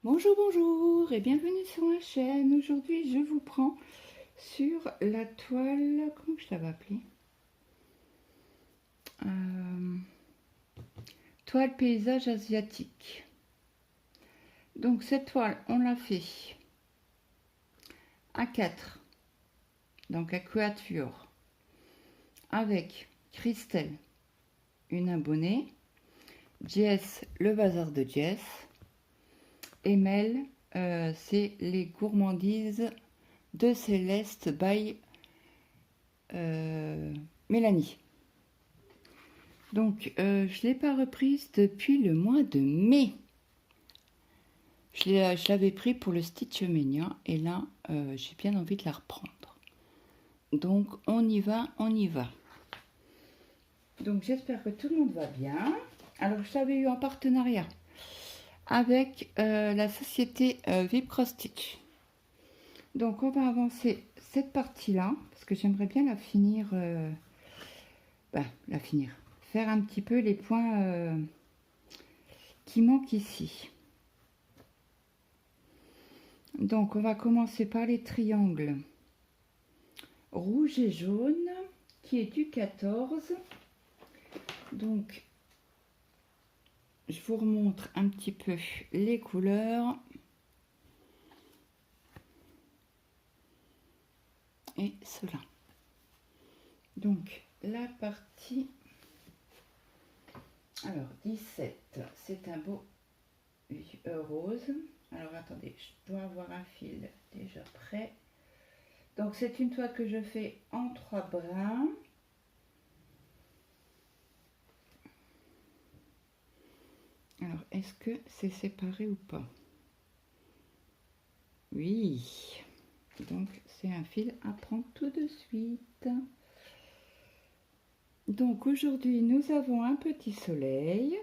Bonjour, bonjour et bienvenue sur ma chaîne. Aujourd'hui, je vous prends sur la toile, comment je l'avais appelée Toile paysage asiatique. Donc cette toile, on l'a fait à 4, donc à couverture, avec Christelle, une abonnée, Jess, le bazar de Jess, et Mel, c'est les gourmandises de Céleste by Mélanie. Donc, je ne l'ai pas reprise depuis le mois de mai. Je l'avais pris pour le Stitch Mania et là, j'ai bien envie de la reprendre. Donc, on y va, on y va. Donc, j'espère que tout le monde va bien. Alors, je l'avais eu en partenariat avec la société VIP Cross Stitch. Donc, on va avancer cette partie-là parce que j'aimerais bien la finir. Faire un petit peu les points qui manquent ici. Donc, on va commencer par les triangles rouge et jaune, qui est du 14. Donc, je vous remontre un petit peu les couleurs. Et cela. Donc, la partie... Alors, 17, c'est un beau rose. Alors, attendez, je dois avoir un fil déjà prêt. Donc, c'est une toile que je fais en 3 brins. Alors, est-ce que c'est séparé ou pas? Oui. Donc, c'est un fil à prendre tout de suite. Donc, aujourd'hui, nous avons un petit soleil.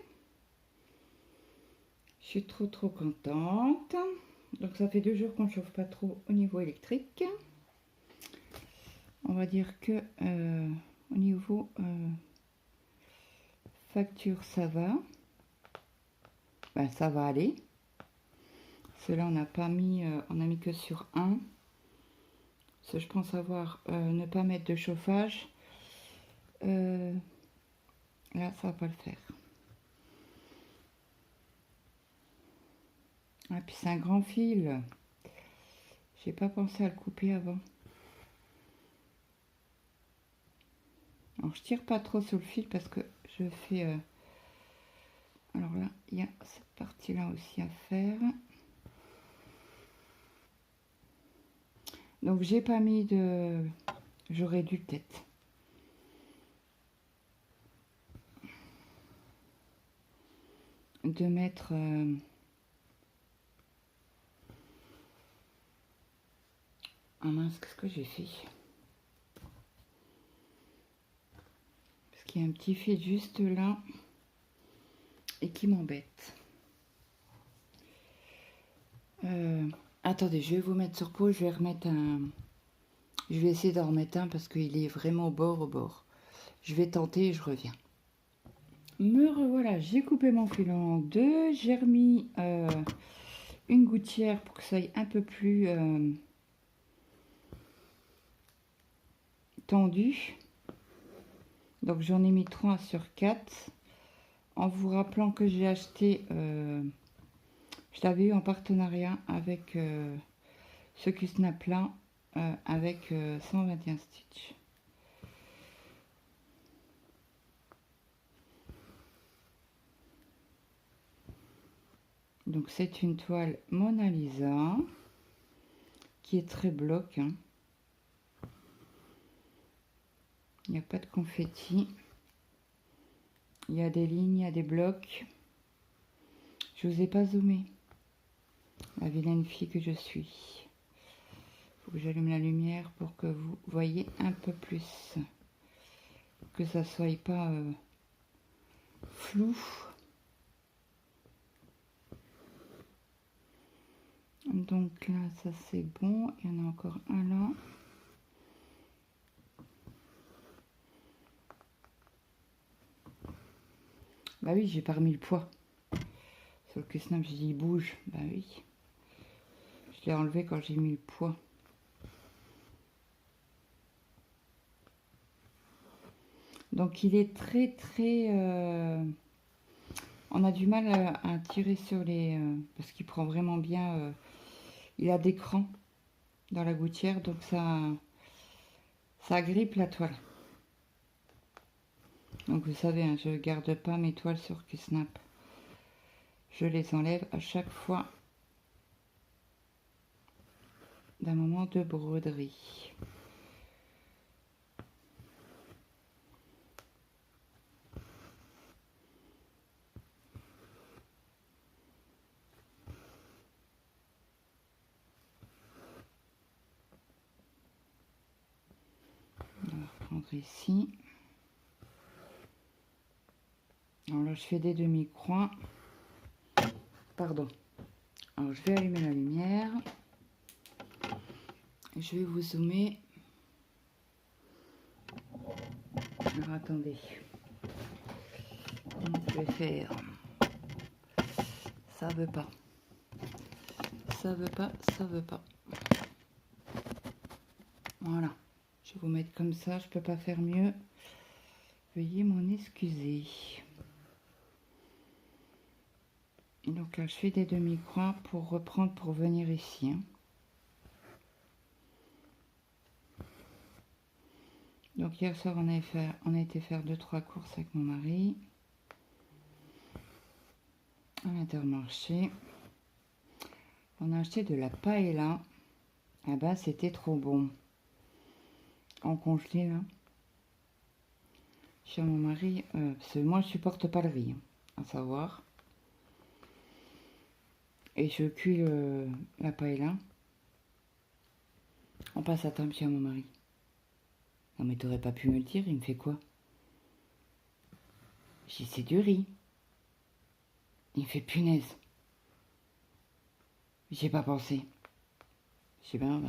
Je suis trop contente. Donc, ça fait 2 jours qu'on ne chauffe pas trop au niveau électrique. On va dire que au niveau facture, ça va. Ben, ça va aller. Cela, on n'a pas mis, on a mis que sur 1. Parce que je pense avoir ne pas mettre de chauffage. Là, ça va pas le faire. Ah, puis c'est un grand fil. J'ai pas pensé à le couper avant. Alors, je tire pas trop sur le fil parce que je fais... Alors là, il y a cette partie-là aussi à faire. Donc, j'ai pas mis de... J'aurais dû peut-être. De mettre... Ah mince, qu'est-ce que j'ai fait? Parce qu'il y a un petit fil juste là et qui m'embête. Attendez, je vais vous mettre sur pause, je vais remettre un... Je vais essayer d'en remettre un parce qu'il est vraiment au bord. Je vais tenter et je reviens. Me revoilà, j'ai coupé mon fil en 2, j'ai remis une gouttière pour que ça aille un peu plus tendu. Donc j'en ai mis 3 sur 4. En vous rappelant que j'ai acheté, je l'avais eu en partenariat avec ce Snap là, avec 121 stitch. Donc c'est une toile Mona Lisa qui est très bloc. Hein. Il n'y a pas de confetti. Il y a des lignes, il y a des blocs. Je vous ai pas zoomé. La vilaine fille que je suis. Il faut que j'allume la lumière pour que vous voyez un peu plus. Que ça soit pas flou. Donc là, ça c'est bon. Il y en a encore un là. Bah oui, j'ai pas remis le poids. Sur le Q-Snap, j'ai dit il bouge. Bah oui. Je l'ai enlevé quand j'ai mis le poids. Donc il est très très... on a du mal à tirer sur les... parce qu'il prend vraiment bien... il a des crans dans la gouttière, donc ça agrippe la toile. Donc vous savez, hein, je ne garde pas mes toiles sur Q-Snap. Je les enlève à chaque fois d'un moment de broderie. On va reprendre ici. Alors là, je fais des demi-croix. Pardon. Alors, je vais allumer la lumière. Je vais vous zoomer. Alors, attendez. Comment je vais faire? Ça veut pas. Ça veut pas, ça veut pas. Voilà. Je vais vous mettre comme ça, je peux pas faire mieux. Veuillez m'en excuser. Donc là, je fais des demi-croix pour reprendre, pour venir ici. Hein. Donc hier soir, on a été faire 2-3 courses avec mon mari. À l'Intermarché. On a acheté de la paella. Ah ben, c'était trop bon. En congelé, là. Chez mon mari, parce que moi, je supporte pas le riz, hein, à savoir. Et je cuis la paella. On passe à table chez mon mari. Non mais t'aurais pas pu me le dire, il me fait quoi? J'ai dit c'est du riz. Il me fait punaise. J'ai pas pensé. J'ai dit ben,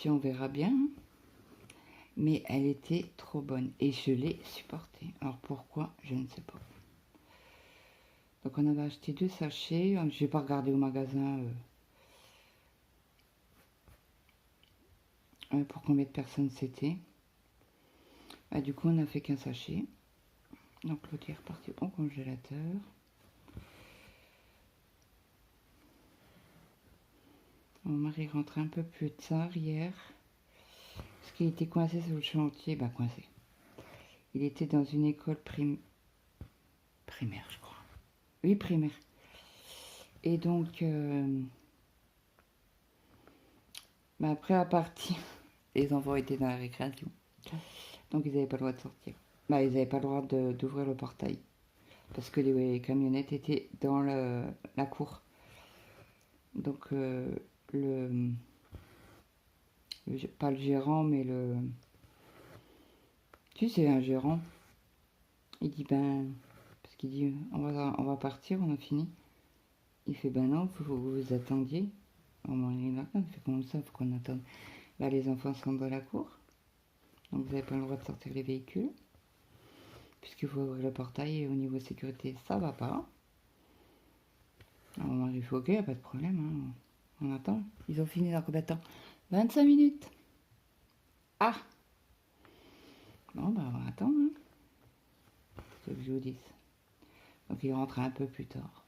on verra bien. Hein. Mais elle était trop bonne et je l'ai supportée. Alors pourquoi, je ne sais pas. Donc on avait acheté 2 sachets. Je vais pas regarder au magasin pour combien de personnes c'était. Ah, du coup on a fait qu'un sachet. Donc l'autre est reparti au congélateur. Mon mari rentrait un peu plus tard hier. Parce qu'il était coincé sur le chantier. Bah coincé. Il était dans une école primaire, je crois. Oui, primaire. Et donc, bah après la partie, les enfants étaient dans la récréation. Donc ils n'avaient pas le droit de sortir. Bah, ils n'avaient pas le droit d'ouvrir le portail. Parce que les camionnettes étaient dans la cour. Donc pas le gérant, mais tu sais, un gérant, il dit ben, parce qu'il dit on va partir, on a fini. Il fait ben non, vous attendiez. On m'en est là, il fait comment ça, faut qu'on attende. Bah les enfants sont dans la cour, donc vous n'avez pas le droit de sortir les véhicules, puisqu'il faut ouvrir le portail et au niveau sécurité ça va pas. Alors mon mari fait ok, y a pas de problème, hein. On attend. Ils ont fini dans combien de temps? 25 minutes. Ah. Bon bah on va attendre. Hein. C'est ce que je vous dis. Donc il rentre un peu plus tard.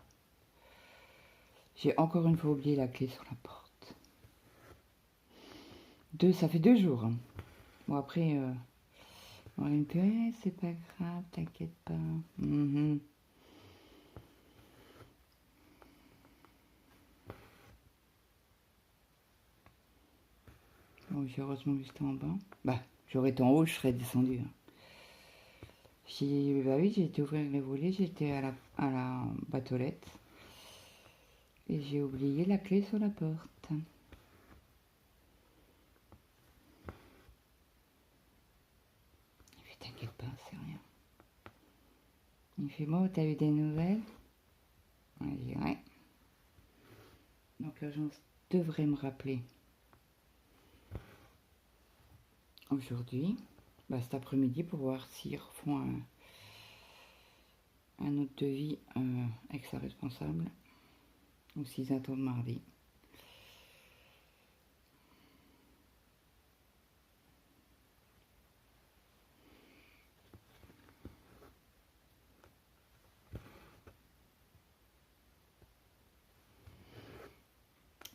J'ai encore une fois oublié la clé sur la porte. Ça fait 2 jours. Hein. Bon après, on me dit, c'est pas grave, t'inquiète pas. Bon, j'ai heureusement vu que c'était en bas. Bah, j'aurais été en haut, je serais descendu. Hein. Bah oui, j'ai été ouvrir les volets, j'étais à la batolette. Et j'ai oublié la clé sur la porte. Il fait t'inquiète pas, c'est rien. Il fait bon, t'as eu des nouvelles? On dit ouais. Donc l'agence devrait me rappeler aujourd'hui, bah, cet après-midi, pour voir s'ils refont un autre devis avec sa responsable. Ou s'ils attendent mardi.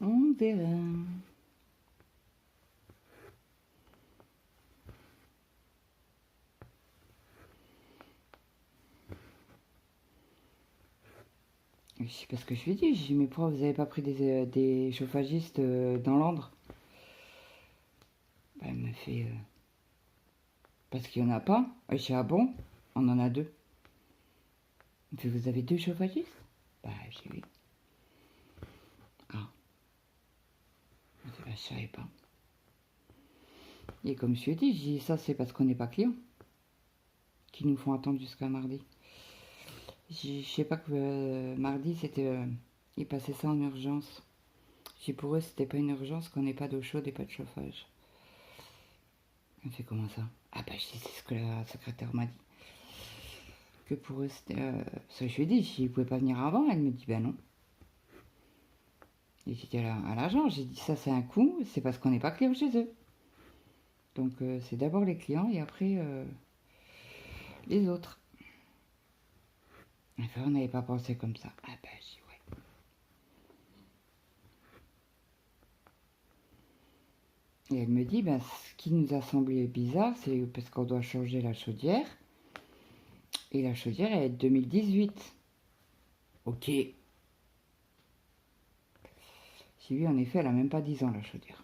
On verra. C'est parce que je lui ai dit, j'ai dit, mais pourquoi vous n'avez pas pris des chauffagistes dans Londres? Bah, elle me fait, parce qu'il n'y en a pas. Et je dis, ah bon? On en a deux. Elle me fait, vous avez deux chauffagistes? Bah, j'ai oui. Ah. Elle me fait, bah, je savais pas. Et comme je lui ai dit, je dis, ça c'est parce qu'on n'est pas client. Qui nous font attendre jusqu'à mardi. Je sais pas que mardi, c'était... ils passaient ça en urgence. Si pour eux, c'était pas une urgence qu'on n'ait pas d'eau chaude et pas de chauffage. Elle me fait comment ça? Ah bah je dis, c'est ce que la secrétaire m'a dit. Que pour eux, c'était... ça je lui ai dit, s'ils pouvaient pas venir avant, elle me dit, bah non. Et j'ai dit à l'agent, j'ai dit, ça c'est un coup, c'est parce qu'on n'est pas client chez eux. Donc c'est d'abord les clients et après les autres. Elle fait, on n'avait pas pensé comme ça. Ah bah je dis, ouais. Et elle me dit, ben, ce qui nous a semblé bizarre, c'est parce qu'on doit changer la chaudière. Et la chaudière, elle est de 2018. Ok. J'ai vu, en effet, elle a même pas 10 ans, la chaudière.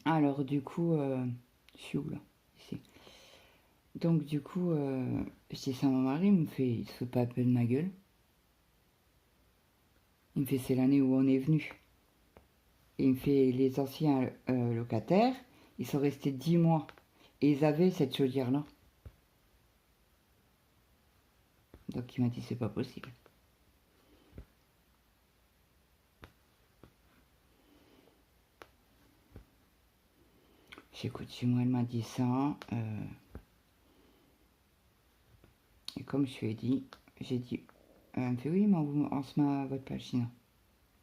Alors, du coup, je suis où, là? Ici. Donc, du coup, je dis ça à mon mari, il se fait pas un peu de ma gueule. Il me fait, c'est l'année où on est venu. Et il me fait, les anciens locataires, ils sont restés 10 mois. Et ils avaient cette chaudière-là. Donc, il m'a dit, c'est pas possible. J'écoute, chez moi, elle m'a dit ça. Et comme je lui ai dit, j'ai dit, elle me fait, oui, mais on se met à votre place. Non,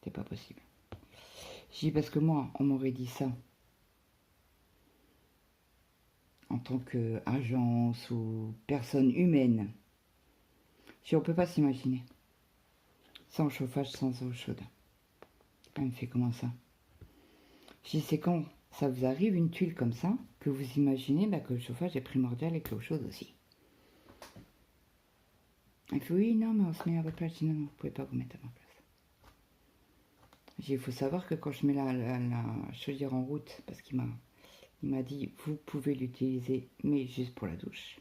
c'est pas possible. J'ai dit, parce que moi, on m'aurait dit ça en tant qu'agence ou personne humaine. Si on peut pas s'imaginer. Sans chauffage, sans eau chaude. Elle me fait, comment ça? J'ai dit, c'est quand ça vous arrive une tuile comme ça, que vous imaginez que le chauffage est primordial et que l'eau chaude aussi. Elle fait, oui, non, mais on se met à votre place. Non, non, vous pouvez pas vous mettre à ma place. Il faut savoir que quand je mets la chaudière en route, parce qu'il m'a dit, vous pouvez l'utiliser, mais juste pour la douche.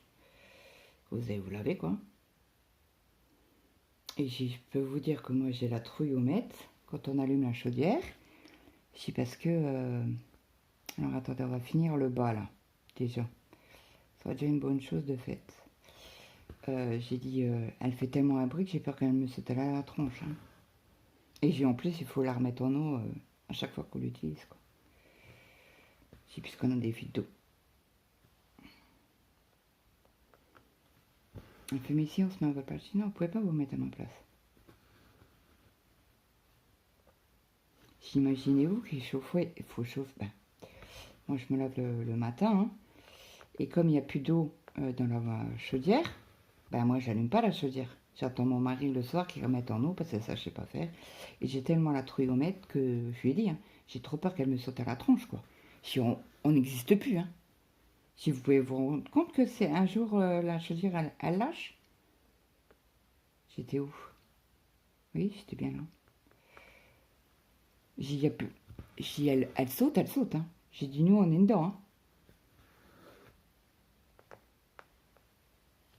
Vous allez vous laver, quoi. Et je peux vous dire que moi, j'ai la trouille au mètre quand on allume la chaudière. C'est parce que... alors, attendez, on va finir le bas, là, déjà. Ça va déjà une bonne chose de fait. J'ai dit, elle fait tellement un bruit que j'ai peur qu'elle me saute à la tronche. Hein. Et j'ai en plus, il faut la remettre en eau à chaque fois qu'on l'utilise, quoi. C'est puisqu'on a des fuites d'eau. Elle fait, mais si on se met à votre place, non, vous pouvez pas vous mettre à ma place. Imaginez-vous qu'il chauffait, il faut chauffer. Ben, moi, je me lave le matin, hein, et comme il n'y a plus d'eau dans la chaudière, ben moi, j'allume pas la chaudière. J'attends mon mari le soir qui remette en eau parce que ça, je sais pas faire. Et j'ai tellement la trouille au mètre que je lui ai dit, hein, j'ai trop peur qu'elle me saute à la tronche, quoi. Si on n'existe plus, hein. Si vous pouvez vous rendre compte que c'est un jour la chaudière, elle lâche. J'étais où? Oui, j'étais bien là. J'y a plus. Elle saute, elle saute. Hein. J'ai dit, nous, on est dedans. Hein.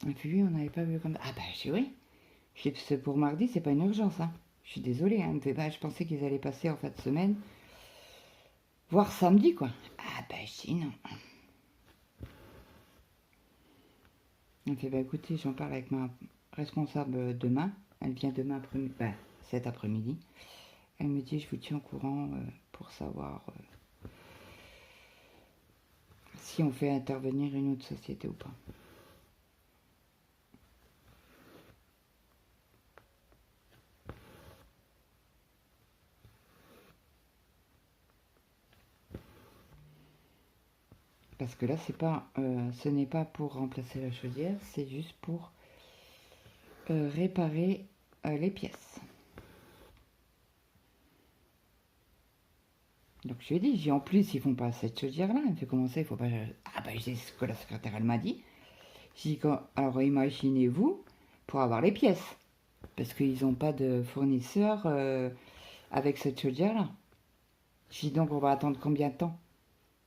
Et puis, on n'avait pas vu comme ça. Ah, bah, j'ai oui. C'est pour mardi, c'est pas une urgence. Hein. Je suis désolée. Hein. Bah, je pensais qu'ils allaient passer en fin de semaine. Voire samedi, quoi. Ah, bah, si, non. Elle fait, bah, écoutez, j'en parle avec ma responsable demain. Elle vient demain après-midi. Bah, cet après-midi. Elle me dit, je vous tiens au courant pour savoir si on fait intervenir une autre société ou pas. Parce que là, c'est pas, ce n'est pas pour remplacer la chaudière, c'est juste pour réparer les pièces. Donc je lui ai dit, en plus ils font pas cette chaudière-là. Elle me fait comment ça, il faut pas. Ah bah c'est ce que la secrétaire elle m'a dit. J'ai dit, alors imaginez-vous pour avoir les pièces. Parce qu'ils n'ont pas de fournisseur avec cette chaudière-là. J'ai dit donc on va attendre combien de temps?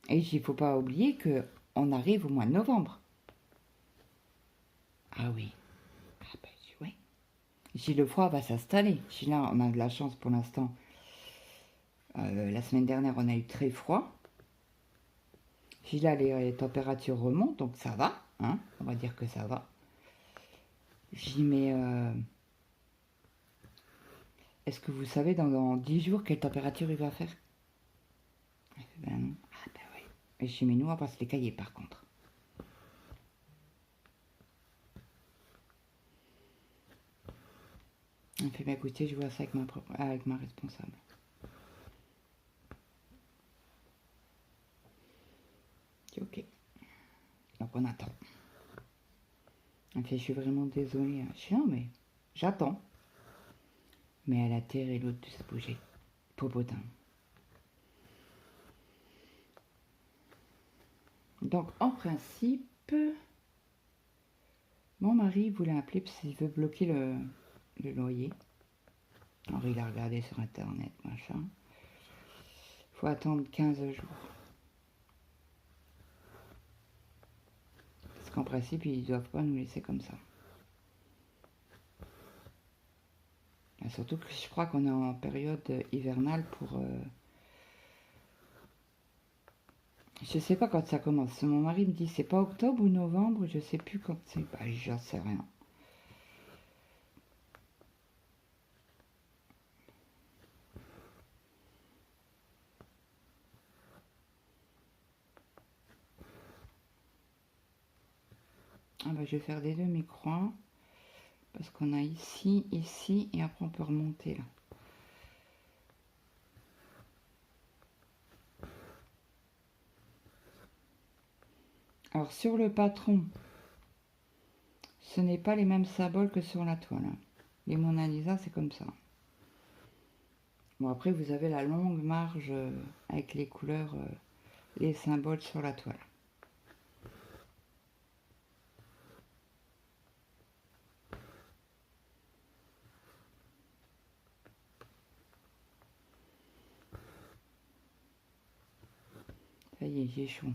Et il ne faut pas oublier qu'on arrive au mois de novembre. Ah oui. Ah bah oui. J'ai dit le froid va s'installer. J'ai dit là on a de la chance pour l'instant. La semaine dernière on a eu très froid. J'ai dit là les températures remontent donc ça va. Hein, on va dire que ça va. J'ai dit mais est-ce que vous savez dans 10 jours quelle température il va faire? Ben non. Ah ben oui. Et chez nous, on passe les cahiers par contre. On fait, bah écoutez, je vois ça avec ma responsable. C'est ok. Donc on attend. On fait, je suis vraiment désolée. Je suis non, mais j'attends. Mais à la terre et l'autre de se bouger. Popotin. Donc en principe, mon mari voulait appeler parce qu'il veut bloquer le loyer. Alors il a regardé sur internet, machin. Faut attendre 15 jours. Parce qu'en principe, ils ne doivent pas nous laisser comme ça. Et surtout que je crois qu'on est en période hivernale pour... Je sais pas quand ça commence. Mon mari me dit c'est pas octobre ou novembre, je sais plus quand c'est. Bah, j'en sais rien. Ah bah je vais faire des demi-croix. Parce qu'on a ici, ici, et après on peut remonter là. Alors sur le patron, ce n'est pas les mêmes symboles que sur la toile. Les Mona Lisa, c'est comme ça. Bon après vous avez la longue marge avec les couleurs, les symboles sur la toile. Ça y est, j'ai chaud.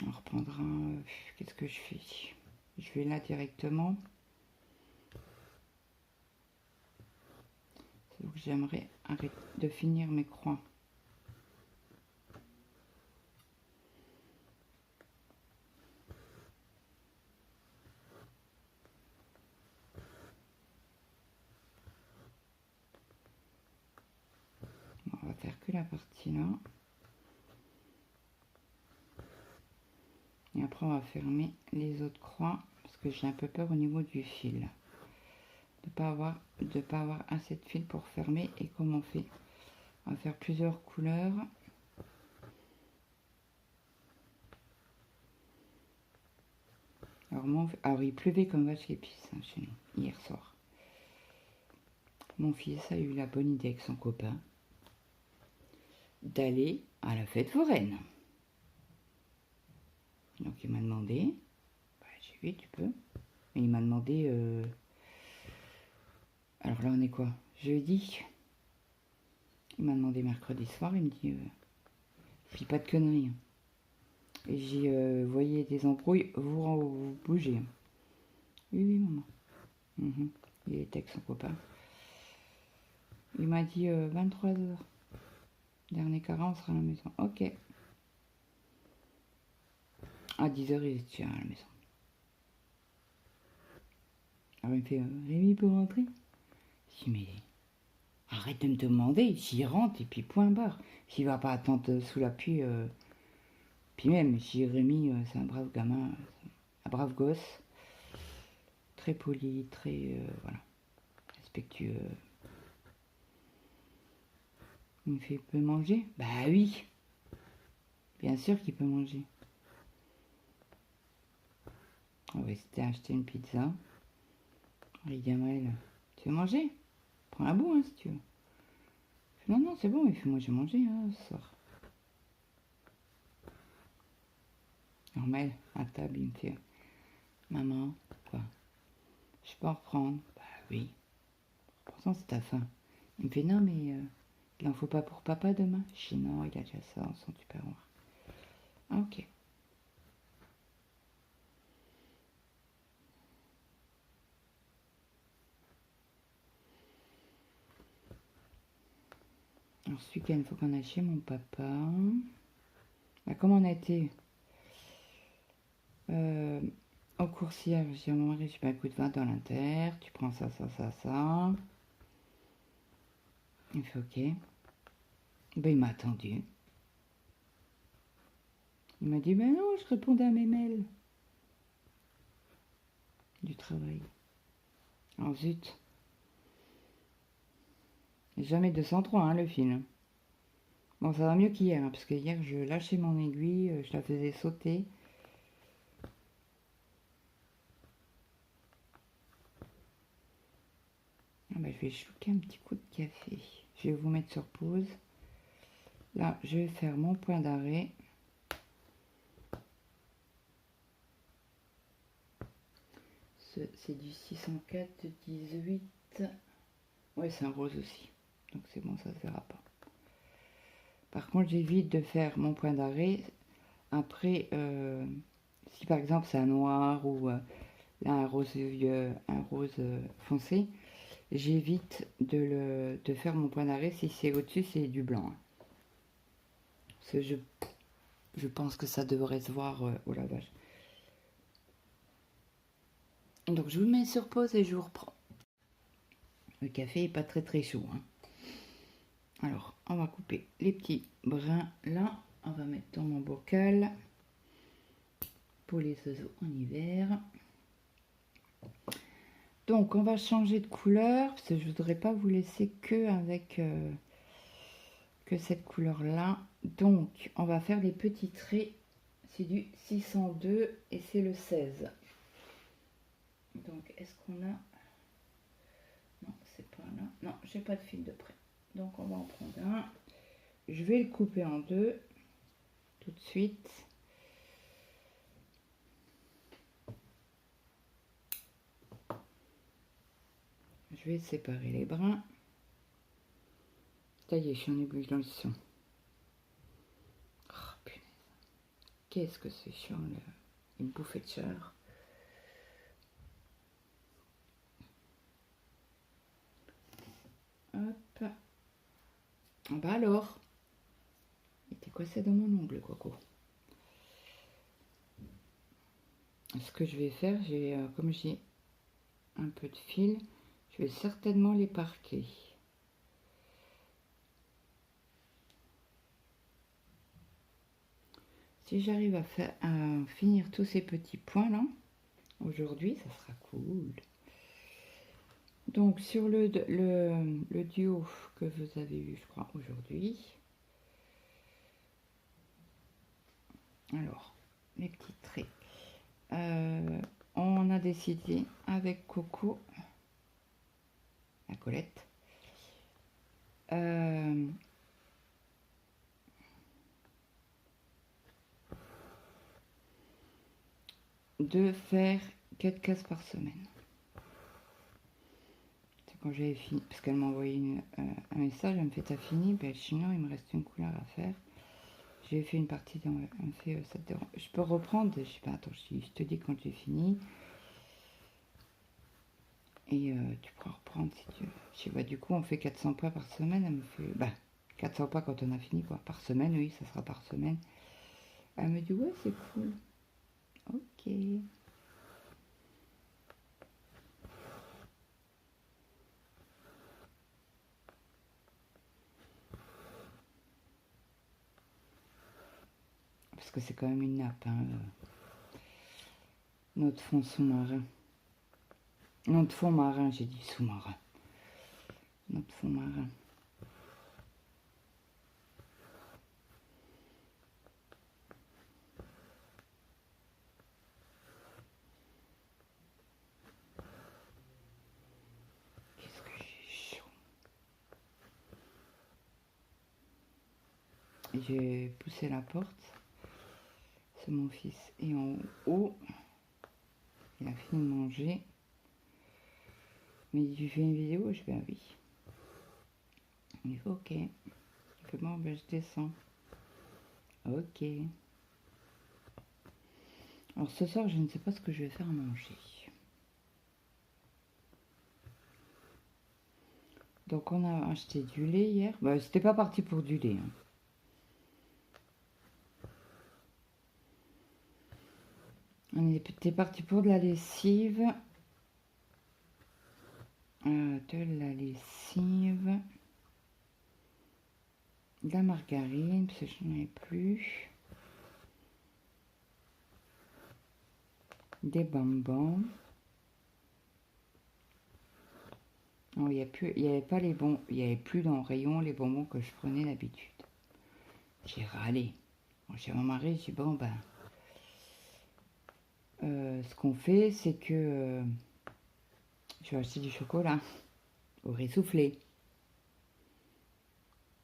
On reprendra. Qu'est-ce que je fais? Je vais là directement. Donc j'aimerais arrêter de finir mes croix. On va faire que la partie là. Et après on va fermer les autres croix parce que j'ai un peu peur au niveau du fil. De pas avoir assez de fil pour fermer. Et comment on fait? On va faire plusieurs couleurs. Alors il pleuvait comme vache épice hein, chez nous hier soir. Mon fils a eu la bonne idée avec son copain d'aller à la fête foraine. Donc il m'a demandé, bah, j'ai dit tu peux. Et il m'a demandé, alors là on est quoi? Jeudi. Il m'a demandé mercredi soir, il me dit, puis pas de conneries. Et j'ai voyez des embrouilles, vous bougez. Oui, oui, maman. Il était avec son copain. Il m'a dit 23h. Dernier quart, on sera à la maison. Ok. À 10h, il est à la maison. Alors il me fait Rémi pour rentrer. Je dis mais arrête de me demander, s'il rentre et puis point barre. S'il va pas attendre sous la pluie Puis même, Jérémy, c'est un brave gamin, un brave gosse. Très poli, très, voilà, respectueux. Il me fait, il peut manger? Bah oui, bien sûr qu'il peut manger. On va essayer d'acheter une pizza. Il dit à Maël, tu veux manger? Prends un bout, hein, si tu veux. Non, non, c'est bon, il fait, moi j'ai mangé, hein, ce soir. Alors Maël, à table, il me fait, maman, quoi? Je peux en reprendre? Bah oui. Pourtant, c'est ta faim. Il me fait, non, mais il en faut pas pour papa demain? Je dis, non, il a déjà ça dans son tupperware. Ah, ok. Alors, ce week-end, il faut qu'on aille chez mon papa. Bah, comme on a été aux courses hier, j'ai dit à mon mari, je mets un coup de vin dans l'inter, tu prends ça, ça, ça, ça. Il me fait ok. Ben, il m'a attendu. Il m'a dit, ben non, je répondais à mes mails du travail. Oh zut. Jamais 203, hein, le fil. Bon, ça va mieux qu'hier, hein, parce que hier, je lâchais mon aiguille, je la faisais sauter. Ah ben, je vais chouquer un petit coup de café. Je vais vous mettre sur pause. Là, je vais faire mon point d'arrêt. C'est du 604-18. Ouais, c'est un rose aussi. Donc c'est bon, ça se verra pas. Par contre, j'évite de faire mon point d'arrêt. Après, si par exemple c'est un noir ou là, un rose vieux, un rose foncé, j'évite de faire mon point d'arrêt. Si c'est au-dessus, c'est du blanc. Hein. Parce que je pense que ça devrait se voir au lavage. Donc je vous mets sur pause et je vous reprends. Le café est pas très très chaud. Hein. Alors, on va couper les petits brins là. On va mettre dans mon bocal pour les oiseaux en hiver. Donc, on va changer de couleur parce que je voudrais pas vous laisser que avec que cette couleur là. Donc, on va faire les petits traits. C'est du 602 et c'est le 16. Donc, est-ce qu'on a... Non, c'est pas là. Non, j'ai pas de fil de près. Donc, on va en prendre un. Je vais le couper en deux tout de suite. Je vais séparer les brins. Ça y est, je suis en ébullition. Oh, punaise. Qu'est-ce que c'est chiant, une bouffée de chaleur. Hop. Ah bah alors. Il était coincé dans mon ongle, Coco. Ce que je vais faire, comme j'ai un peu de fil, je vais certainement les parquer. Si j'arrive à finir tous ces petits points là, aujourd'hui, ça sera cool. Donc sur le duo que vous avez eu, je crois, aujourd'hui. Alors, les petits traits. On a décidé avec Coco, la Colette, de faire 4 cases par semaine. C'est quand j'avais fini, parce qu'elle m'a envoyé un message, elle me fait t'as fini, ben sinon il me reste une couleur à faire. J'ai fait une partie, elle me fait ça te dérange. Je peux reprendre, je sais pas, attends, je te dis quand j'ai fini. Et tu pourras reprendre si tu veux. Je sais pas, du coup on fait 400 pas par semaine, elle me fait, bah 400 pas quand on a fini quoi, par semaine, oui, ça sera par semaine. Elle me dit ouais c'est cool. Ok. Parce que c'est quand même une nappe, hein, notre fond sous-marin. Notre fond marin, j'ai dit sous-marin. Notre fond marin. Qu'est-ce que j'ai chaud. J'ai poussé la porte. C'est mon fils. Et en haut, il a fini de manger. Mais tu fais une vidéo? Je vais oui. Il fait ok. Il fait bon, ben je descends. Ok. Alors ce soir, je ne sais pas ce que je vais faire à manger. Donc on a acheté du lait hier. Bah, c'était pas parti pour du lait. Hein. On était parti pour de la lessive. De la lessive. De la margarine, parce que je n'en ai plus. Des bonbons. Non, il y avait pas les bons, il y avait plus dans le rayon les bonbons que je prenais d'habitude. J'ai râlé. Bon, chez mon mari, j'ai dit bon ben, ce qu'on fait, c'est que je vais acheter du chocolat au riz soufflé.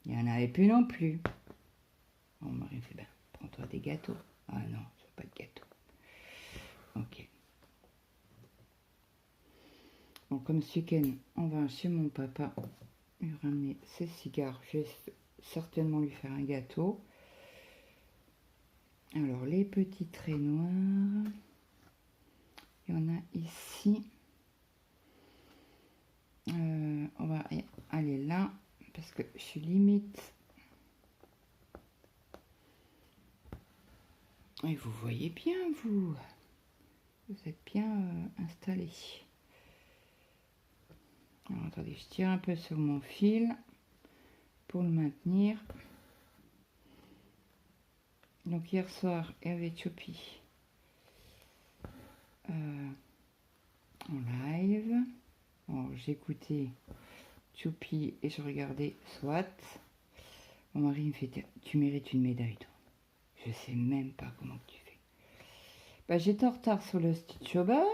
Il n'y en avait plus non plus. Mon mari fait ben, prends-toi des gâteaux. Ah non, je veux pas de gâteau. Ok. Bon, comme ce week-end, on va chez mon papa lui ramener ses cigares. Je vais certainement lui faire un gâteau. Alors, les petits traits noirs. Il y en a ici. On va aller là, parce que je suis limite. Et vous voyez bien, vous. Vous êtes bien installé. Alors, attendez, je tire un peu sur mon fil pour le maintenir. Donc hier soir, il y avait Choupi en live. J'écoutais Choupi et je regardais SWAT. Mon mari me fait tu mérites une médaille, toi. Je sais même pas comment tu fais. Bah, j'étais en retard sur le Stitch au beurre.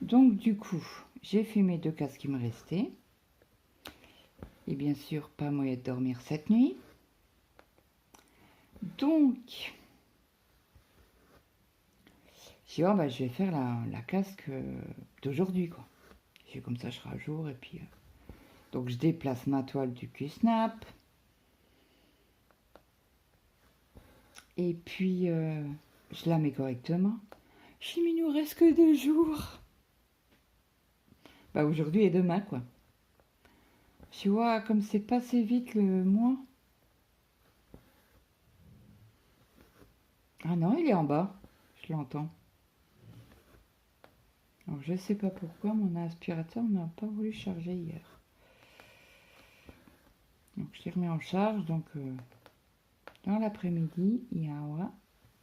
Donc du coup, j'ai fait mes 2 cases qui me restaient. Et bien sûr, pas moyen de dormir cette nuit. Donc, j'ai dit, oh, bah, je vais faire la casque d'aujourd'hui, quoi. Comme ça, je serai à jour. Et puis, donc, je déplace ma toile du Q-Snap. Et puis, je la mets correctement. Je dis, mais il nous reste que 2 jours. Bah, aujourd'hui et demain, quoi. Tu vois, comme c'est passé vite le mois. Ah non, il est en bas. Je l'entends. Alors, je sais pas pourquoi mon aspirateur n'a pas voulu charger hier. Donc, je l'ai remis en charge. Donc, dans l'après-midi, il y aura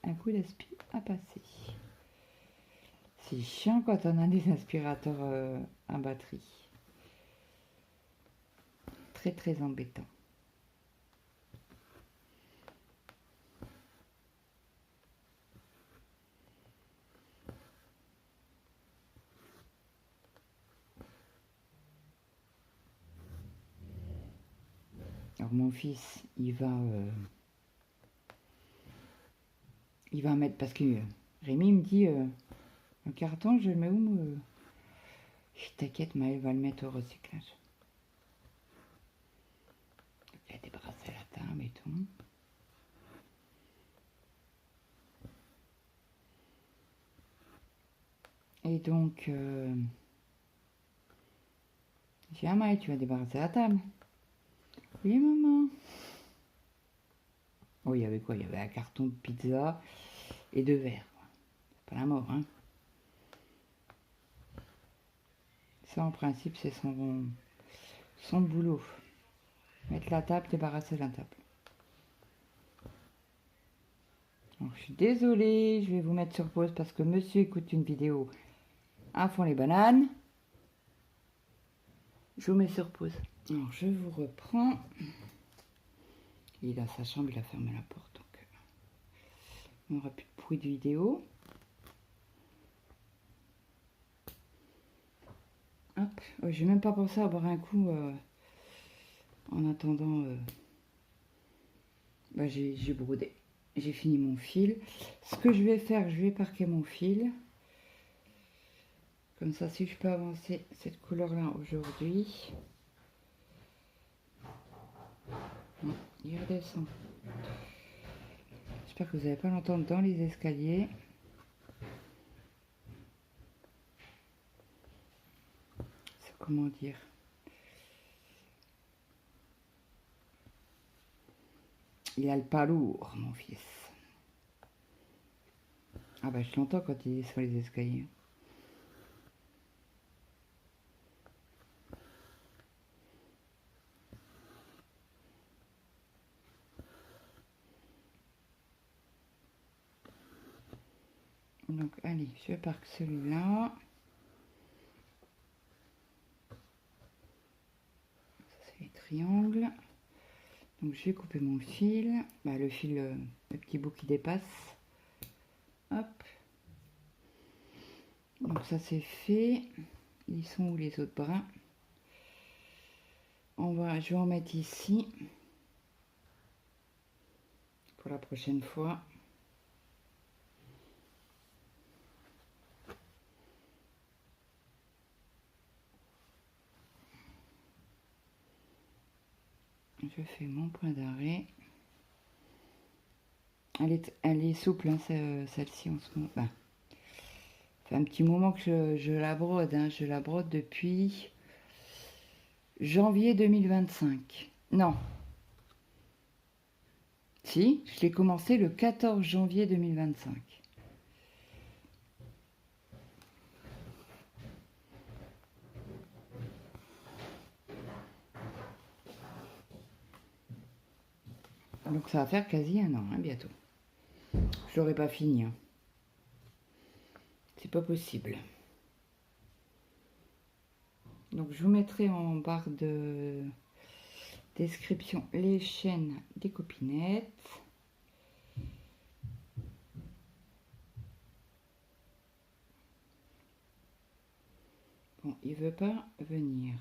un coup d'aspi à passer. C'est chiant quand on a des aspirateurs à batterie. Très, très embêtant. Alors mon fils, il va mettre, parce que Rémi me dit, le carton, je le mets où Je t'inquiète, Maëlle va le mettre au recyclage. Il a débarrassé la table et tout. Et donc, j'ai dit, ah Maëlle, tu vas débarrasser la table. Oui, maman. Oh, il y avait quoi? Il y avait un carton de pizza et 2 verres. C'est pas la mort, hein. Ça, en principe, c'est son boulot. Mettre la table, débarrasser la table. Alors, je suis désolée, je vais vous mettre sur pause parce que monsieur écoute une vidéo à fond les bananes. Je vous mets sur pause. Alors, je vous reprends. Il a sa chambre, il a fermé la porte. Donc, il n'y aura plus de bruit de vidéo. Hop. Ouais, j'ai même pas pensé à boire un coup en attendant. Bah, j'ai brodé. J'ai fini mon fil. Ce que je vais faire, je vais parquer mon fil. Comme ça, si je peux avancer cette couleur-là aujourd'hui. Il redescend. J'espère que vous n'allez pas l'entendre dans les escaliers. C'est comment dire? Il a le pas lourd, mon fils. Ah bah je l'entends quand il est sur les escaliers. Donc allez, je parque celui-là. C'est les triangles. Donc je vais couper mon fil. Bah, le fil, le petit bout qui dépasse. Hop. Donc ça c'est fait. Ils sont où les autres brins? Je vais en mettre ici. Pour la prochaine fois. Je fais mon point d'arrêt. Elle est souple, hein, celle-ci en ce moment. Bah, ça fait un petit moment que je la brode. Hein. Je la brode depuis janvier 2025. Non. Si, je l'ai commencé le 14 janvier 2025. Donc ça va faire quasi un an, hein, bientôt. Je l'aurais pas fini. Hein. C'est pas possible. Donc je vous mettrai en barre de description les chaînes des copinettes. Bon, il veut pas venir.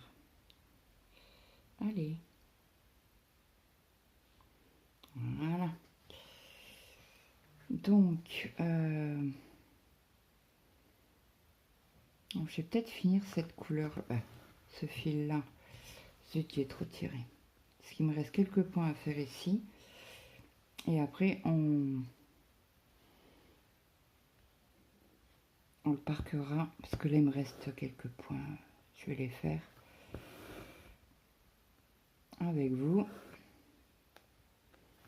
Allez. Voilà. Donc, je vais peut-être finir cette couleur, ce fil-là. Zut, qui est trop tiré. Parce qu'il me reste quelques points à faire ici. Et après, on le parquera. Parce que là, il me reste quelques points. Je vais les faire avec vous.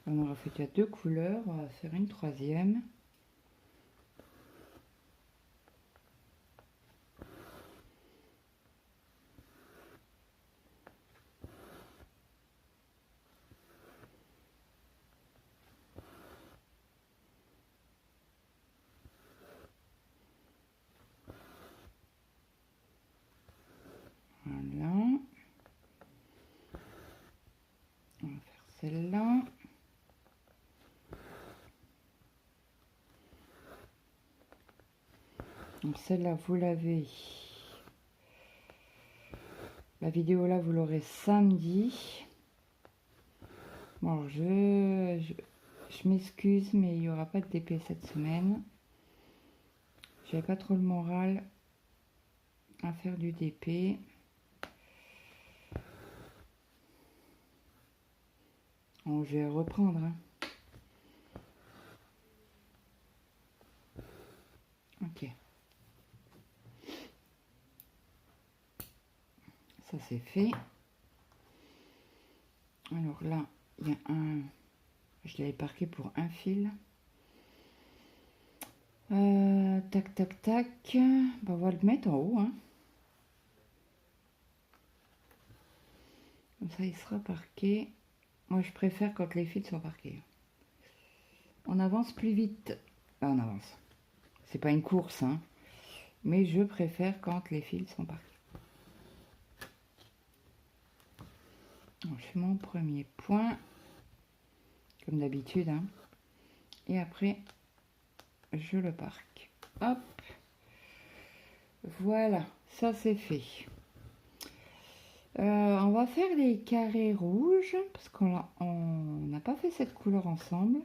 On aura fait déjà 2 couleurs. On va faire une troisième. Voilà. On va faire celle-là. Donc celle-là, vous l'avez. La vidéo là, vous l'aurez samedi. Bon, je m'excuse, mais il n'y aura pas de DP cette semaine. J'avais pas trop le moral à faire du DP. Bon, je vais reprendre. Hein. Ok. Ça c'est fait. Alors là, il y a un... Je l'avais parqué pour un fil. Tac, tac, tac. Bah, on va le mettre en haut. Hein. Comme ça, il sera parqué. Moi, je préfère quand les fils sont parqués. on avance plus vite. On avance. C'est pas une course, hein. Mais je préfère quand les fils sont partis. Donc, je fais mon premier point, comme d'habitude, hein. Et après, je le parque. Hop. Voilà, ça c'est fait. On va faire les carrés rouges, parce qu'on n'a pas fait cette couleur ensemble.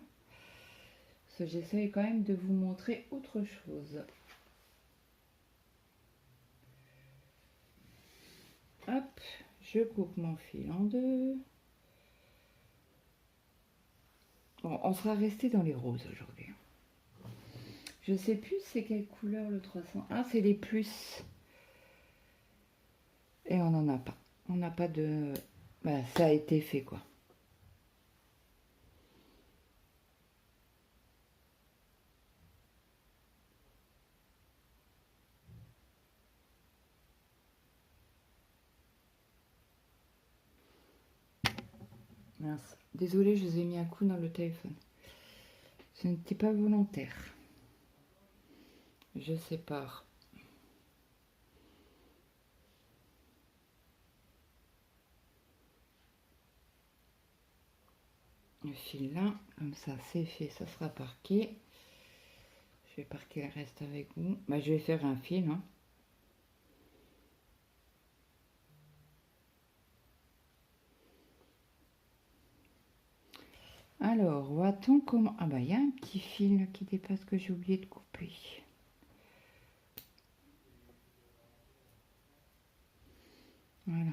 Parce que j'essaye quand même de vous montrer autre chose. Hop, je coupe mon fil en deux. Bon, on sera resté dans les roses aujourd'hui. Je sais plus c'est quelle couleur le 300. Ah, c'est les plus. Et on n'en a pas. On n'a pas de... Bah, ça a été fait, quoi. Mince. Désolée, je vous ai mis un coup dans le téléphone. Ce n'était pas volontaire. Je sépare. Le fil là, comme ça c'est fait, ça sera parqué. Je vais parquer le reste avec vous. Bah, je vais faire un fil. Hein. Alors, voit-on comment... Ah bah, il y a un petit fil qui dépasse que j'ai oublié de couper. Voilà.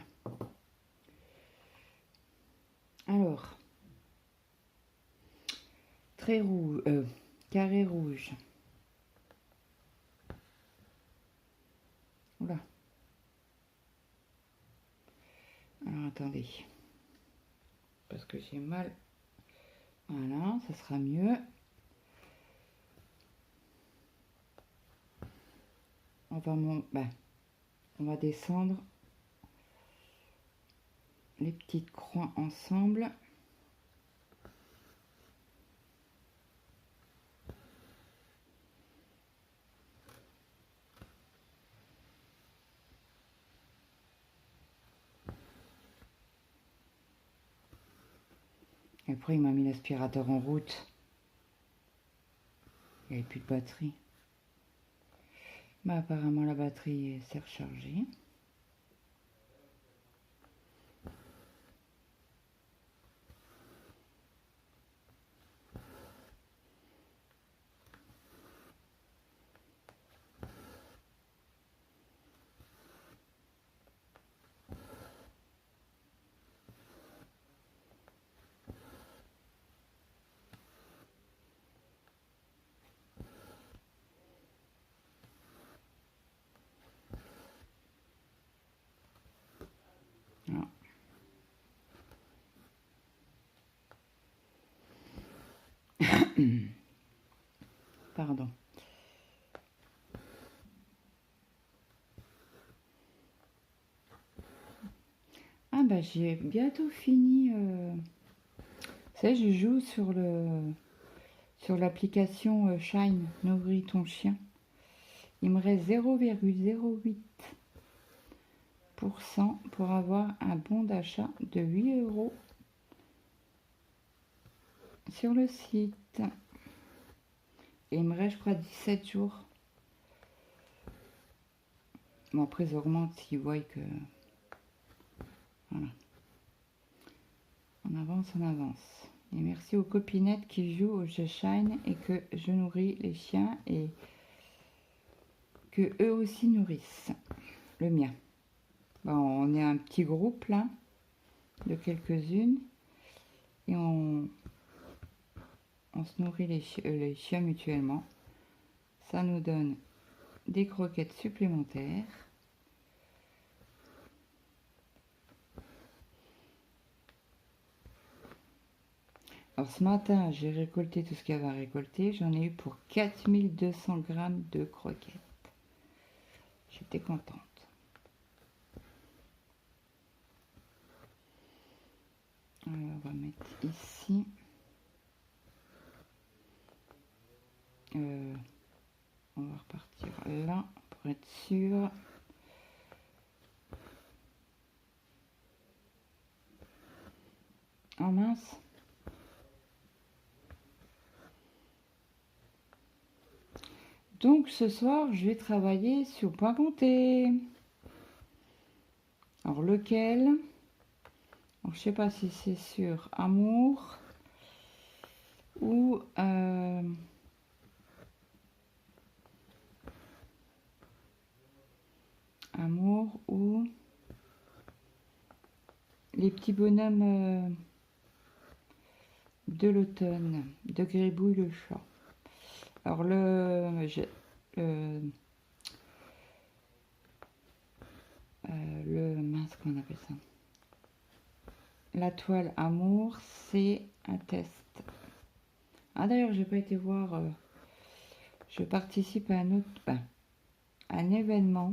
Alors, trait rouge, carré rouge. Oula. Alors, attendez. Parce que j'ai mal. Voilà, ça sera mieux. On va descendre les petites croix ensemble. Et après, il m'a mis l'aspirateur en route. Il n'y avait plus de batterie. Bah, apparemment, la batterie s'est rechargée. Voilà. Pardon. Ah bah j'ai bientôt fini. Vous savez, je joue sur l'application Shine, Nourris ton chien. Il me reste 0,08% pour avoir un bon d'achat de 8 € sur le site. Et il me reste, je crois, 17 jours. Bon, après, ils augmentent s'ils voient que... Voilà. On avance, on avance. Et merci aux copinettes qui jouent au jeu Shine et que je nourris les chiens et que eux aussi nourrissent le mien. Bon, on est un petit groupe là, de quelques-unes, et on se nourrit les chiens mutuellement. Ça nous donne des croquettes supplémentaires. Alors ce matin, j'ai récolté tout ce qu'il y avait à récolter. J'en ai eu pour 4200 grammes de croquettes. J'étais contente. Alors, on va mettre ici. On va repartir là pour être sûr. Oh mince. Donc ce soir, je vais travailler sur point compté. Alors lequel? Alors, je sais pas si c'est sur amour ou amour ou les petits bonhommes de l'automne de Gribouille le chat. Alors le mince, qu'on appelle ça, la toile amour, c'est un test. Ah d'ailleurs, j'ai pas été voir, je participe à un autre, un événement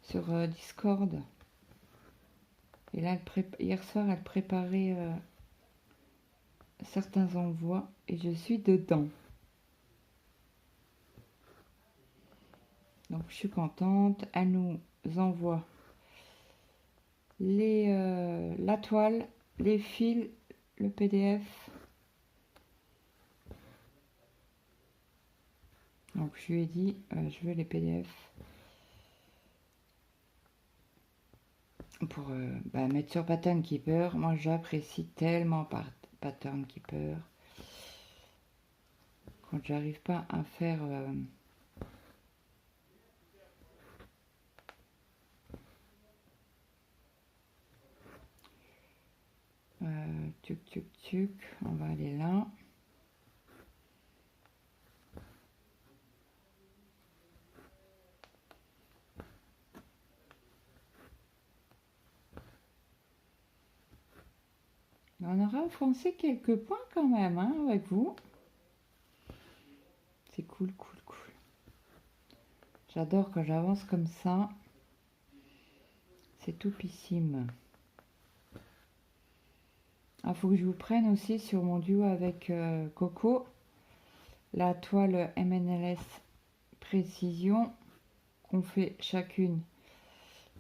sur Discord. Et là, hier soir, elle préparait certains envois et je suis dedans. Donc je suis contente. Elle nous envoie la toile, les fils, le PDF. Donc je lui ai dit, je veux les PDF pour mettre sur Pattern Keeper. Moi j'apprécie tellement Pattern Keeper. Quand j'arrive pas à faire tuc, on va aller là. On aura offensé quelques points quand même, hein, avec vous. C'est cool. J'adore quand j'avance comme ça. C'est toupissime. Il faut que je vous prenne aussi sur mon duo avec Coco. La toile MNLS Précision. On fait chacune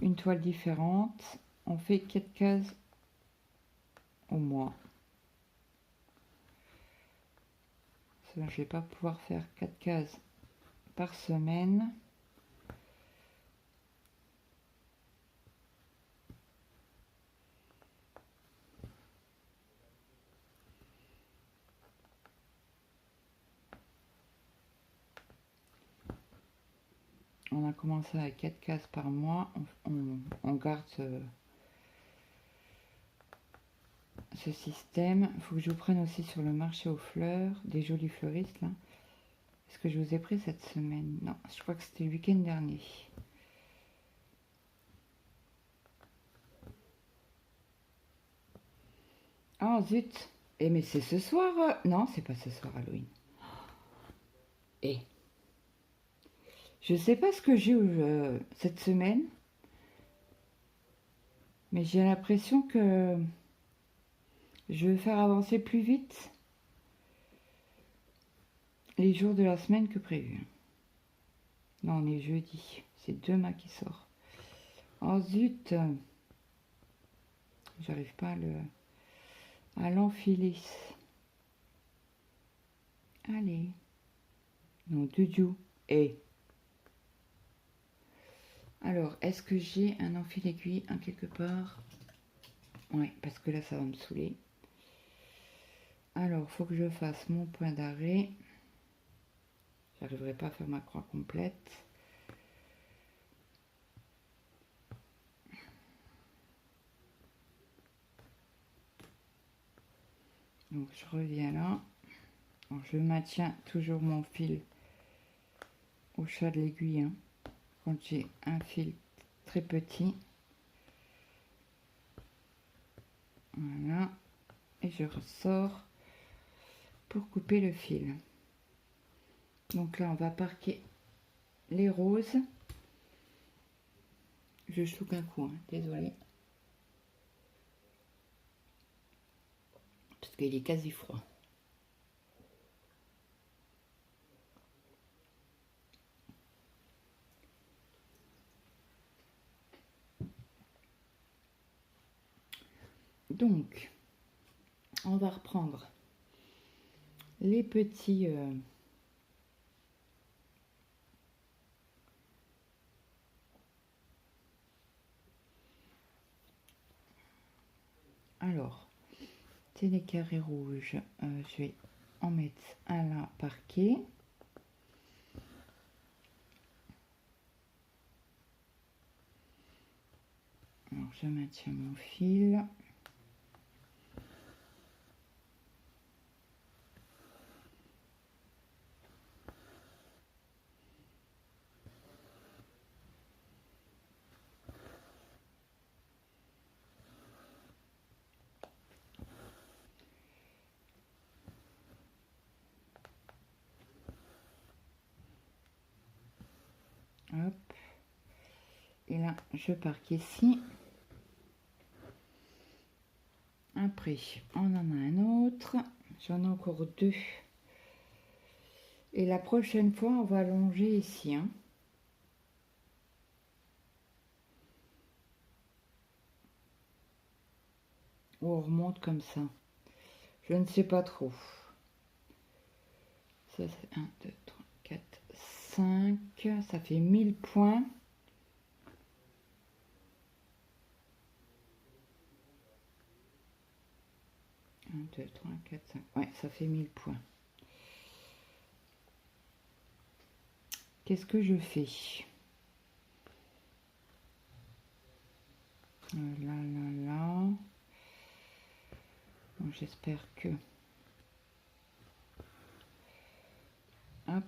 une toile différente. On fait 4 cases au mois. Je ne vais pas pouvoir faire 4 cases par semaine. On a commencé à 4 cases par mois. On garde ce système. Il faut que je vous prenne aussi sur le marché aux fleurs, des jolis fleuristes là. Est-ce que je vous ai pris cette semaine? Non, je crois que c'était le week-end dernier. Oh zut! Eh mais c'est ce soir? Non, c'est pas ce soir Halloween. Eh, je sais pas ce que j'ai cette semaine, mais j'ai l'impression que je vais faire avancer plus vite les jours de la semaine que prévu. Non, on est jeudi. C'est demain qui sort. Oh zut! J'arrive pas à l'enfiler. Allez. Non, Dudu. Et. Alors, est-ce que j'ai un enfil aiguille en quelque part? Ouais, parce que là, ça va me saouler. Alors, faut que je fasse mon point d'arrêt. J'arriverai pas à faire ma croix complète. Donc, je reviens là. Alors, je maintiens toujours mon fil au chat de l'aiguille. Hein, quand j'ai un fil très petit. Voilà. Et je ressors pour couper le fil. Donc là, on va parquer les roses. Je chouque un coup, hein, désolé. Parce qu'il est quasi froid. Donc, on va reprendre les petits... Alors, c'est des carrés rouges. Je vais en mettre un là parquet. Alors, je maintiens mon fil. Hop. Et là, je parque ici. Après, on en a un autre. J'en ai encore deux. Et la prochaine fois, on va allonger ici. Hein. Ou on remonte comme ça. Je ne sais pas trop. Ça, c'est 1, 2, 3, 4, 5. Ça fait 1000 points. Un, 2, 3, 4, 5. Ouais, ça fait 1000 points. Qu'est-ce que je fais? Là, là, là. Bon, j'espère que... Hop.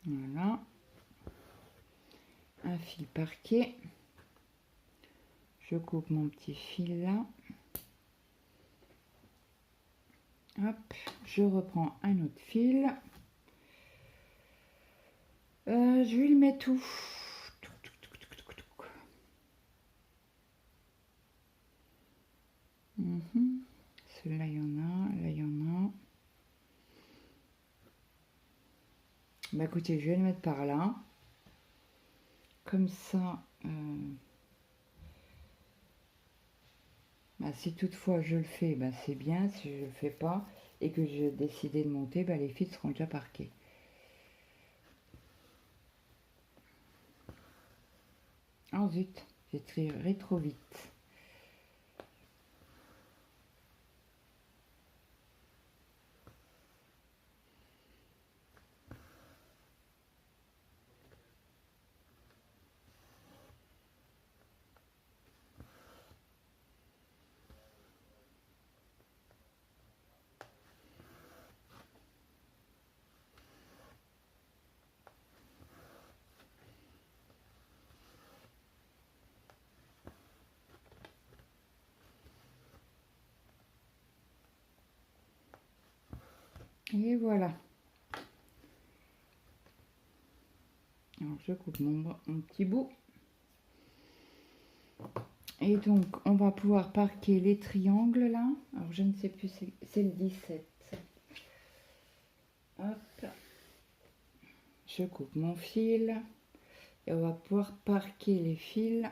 Voilà. Un fil parquet. Je coupe mon petit fil là. Hop, je reprends un autre fil. Je vais le mettre où? Celui-là, il y en a. Là, il y en a. Bah écoutez, je vais le mettre par là. Comme ça, bah, si toutefois je le fais, bah, c'est bien. Si je le fais pas et que j'ai décidé de monter, bah, les fils seront déjà parqués. Oh zut, j'ai tiré trop vite. Et voilà. Alors je coupe mon petit bout. Et donc on va pouvoir parquer les triangles là. Alors je ne sais plus, c'est le 17. Hop. Je coupe mon fil. Et on va pouvoir parquer les fils.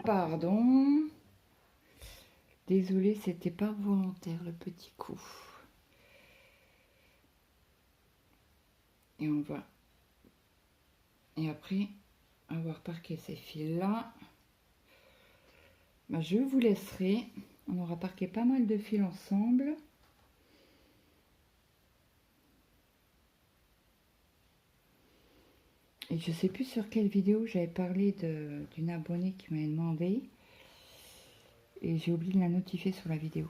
Pardon. Désolée, c'était pas volontaire le petit coup. Et on va... Et après avoir parqué ces fils là, bah, je vous laisserai. On aura parqué pas mal de fils ensemble. Et je sais plus sur quelle vidéo j'avais parlé d'une abonnée qui m'avait demandé. Et j'ai oublié de la notifier sur la vidéo.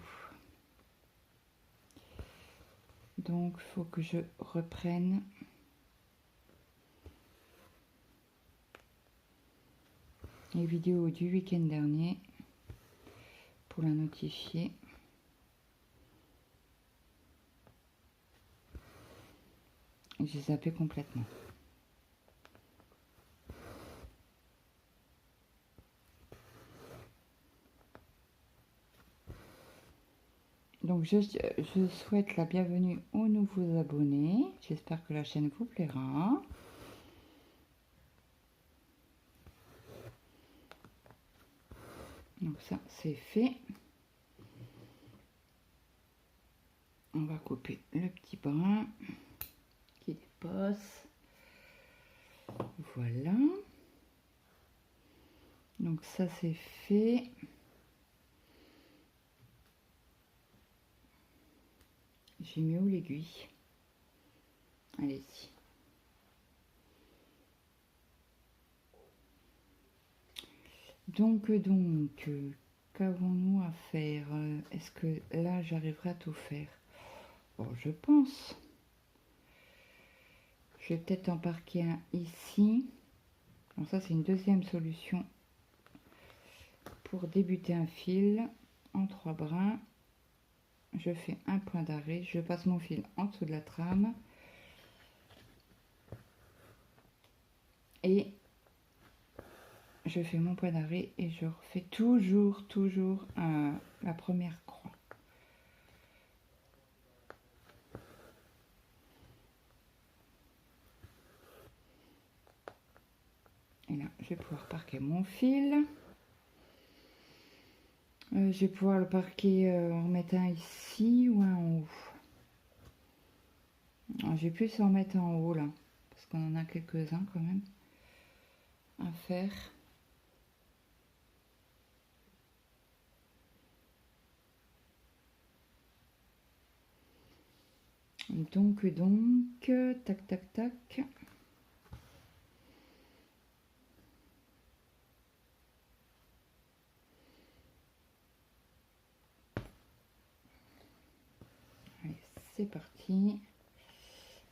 Donc, il faut que je reprenne les vidéos du week-end dernier pour la notifier. J'ai zappé complètement. Donc je souhaite la bienvenue aux nouveaux abonnés. J'espère que la chaîne vous plaira. Donc ça c'est fait. On va couper le petit brin qui dépasse. Voilà. Donc ça c'est fait. J'ai mis où l'aiguille? Allez-y. Donc, qu'avons-nous à faire? Est-ce que là, j'arriverai à tout faire? Bon, je pense. Je vais peut-être en parquer un ici. Donc ça, c'est une deuxième solution pour débuter un fil en 3 brins. Je fais un point d'arrêt. Je passe mon fil en dessous de la trame. Et je fais mon point d'arrêt et je refais toujours la première croix. Et là, je vais pouvoir parquer mon fil. Je vais pouvoir le parquer, en mettre un ici ou un en haut. Je vais plus en mettre en haut là, parce qu'on en a quelques-uns quand même à faire. Donc, tac, tac, tac. Allez, c'est parti.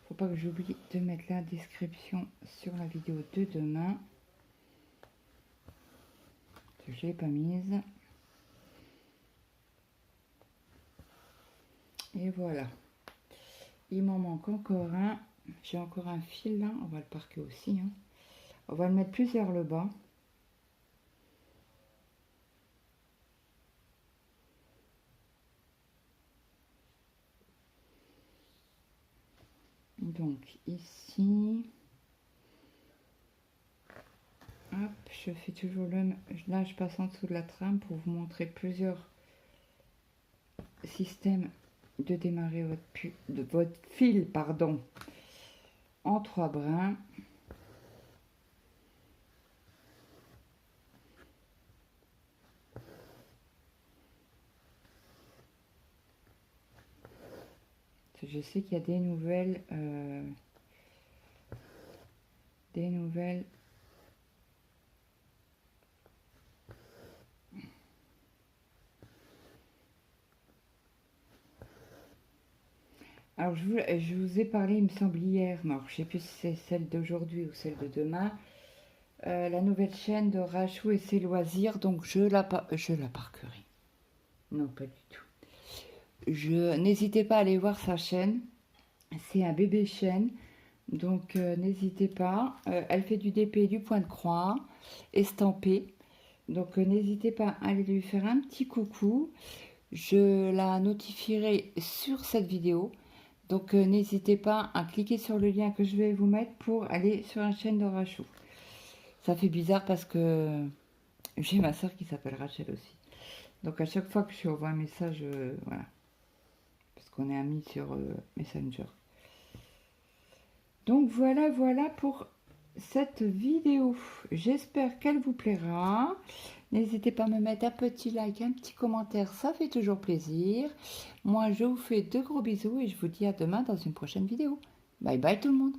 Faut pas que j'oublie de mettre la description sur la vidéo de demain. Je ne l'ai pas mise. Et voilà. Il m'en manque encore un. J'ai encore un fil là. On va le parquer aussi. Hein. On va le mettre plus vers le bas. Donc ici, hop, je fais toujours le... Là, je passe en dessous de la trame pour vous montrer plusieurs systèmes de démarrer votre fil, pardon, en 3 brins. Je sais qu'il y a des nouvelles alors je vous ai parlé, il me semble hier, mais alors, je sais plus si c'est celle d'aujourd'hui ou celle de demain, la nouvelle chaîne de Rachou et ses loisirs, donc je la parquerai. Non, pas du tout. N'hésitez pas à aller voir sa chaîne. C'est un bébé chaîne. Donc n'hésitez pas. Elle fait du DP, du point de croix, estampé. Donc n'hésitez pas à aller lui faire un petit coucou. Je la notifierai sur cette vidéo. Donc n'hésitez pas à cliquer sur le lien que je vais vous mettre pour aller sur la chaîne de Rachou. Ça fait bizarre parce que j'ai ma soeur qui s'appelle Rachel aussi. Donc à chaque fois que je lui envoie un message, voilà. Parce qu'on est amis sur Messenger. Donc voilà pour cette vidéo. J'espère qu'elle vous plaira. N'hésitez pas à me mettre un petit like, un petit commentaire, ça fait toujours plaisir. Moi, je vous fais de gros bisous et je vous dis à demain dans une prochaine vidéo. Bye bye tout le monde.